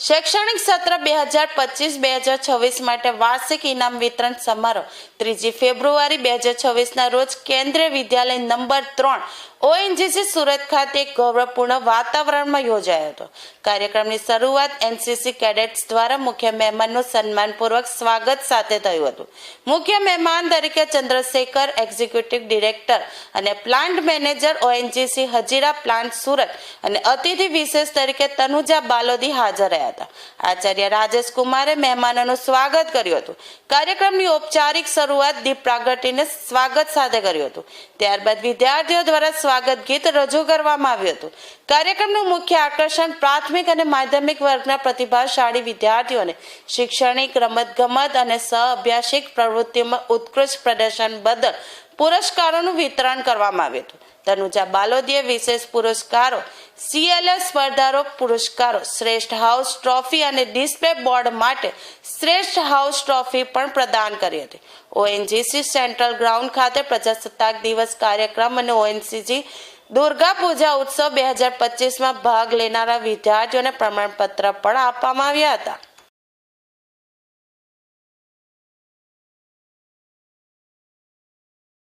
શૈક્ષણિક સત્ર 2025-2026 માટે વાર્ષિક ઇનામ વિતરણ સમારોહ 3 ફેબ્રુઆરી 2026ના રોજ કેન્દ્રીય વિદ્યાલય નંબર 3 ઓએનજીસી સુરત ખાતે એક ગૌરવપૂર્ણ વાતાવરણમાં યોજાયો હતો. કાર્યક્રમની શરૂઆત એનસીસી કેડેટ્સ દ્વારા મુખ્ય મહેમાનનું સન્માનપૂર્વક સ્વાગત સાથે થયું હતું. મુખ્ય મહેમાન તરીકે ચંદ્રશેખર, એક્ઝિક્યુટિવ ડિરેક્ટર અને plant manager ONGC Hazira plant Surat અને અતિથિ વિશેષ તરીકે તનુજા બાલોદી હાજર રહ્યા હતા. આચાર્ય રાજેશ કુમારે મહેમાનોનું સ્વાગત કર્યું હતું. કાર્યક્રમની ઔપચારિક શરૂઆત દીપ પ્રાગટીને સ્વાગત સાથે કર્યું હતું. ત્યારબાદ વિદ્યાર્થીઓ દ્વારા સ્વાગત ગીત રજૂ કરવામાં આવ્યું હતું. કાર્યક્રમનું મુખ્ય આકર્ષણ પ્રાથમિક અને માધ્યમિક વર્ગના પ્રતિભાશાળી વિદ્યાર્થીઓને શૈક્ષણિક, રમતગમત અને સહ-અભ્યાસિક પ્રવૃત્તિઓમાં ઉત્કૃષ્ટ પ્રદર્શન બદલ પુરસ્કારોનું વિતરણ કરવામાં આવ્યું હતું. તનુજા બાલોદીએ વિશેષ પુરસ્કારો, CLS સ્પર્ધારો પુરસ્કારો, શ્રેષ્ઠ હાઉસ ટ્રોફી અને ડિસ્પ્લે બોર્ડ માટે શ્રેષ્ઠ હાઉસ ટ્રોફી પણ પ્રદાન કરી હતી. ઓએનજીસી સેન્ટ્રલ ગ્રાઉન્ડ ખાતે પ્રજાસત્તાક દિવસ કાર્યક્રમ અને ઓએનજીસી દુર્ગા પૂજા ઉત્સવ 2025માં ભાગ લેનારા વિદ્યાર્થીઓને પ્રમાણપત્ર પણ આપવામાં આવ્યા હતા.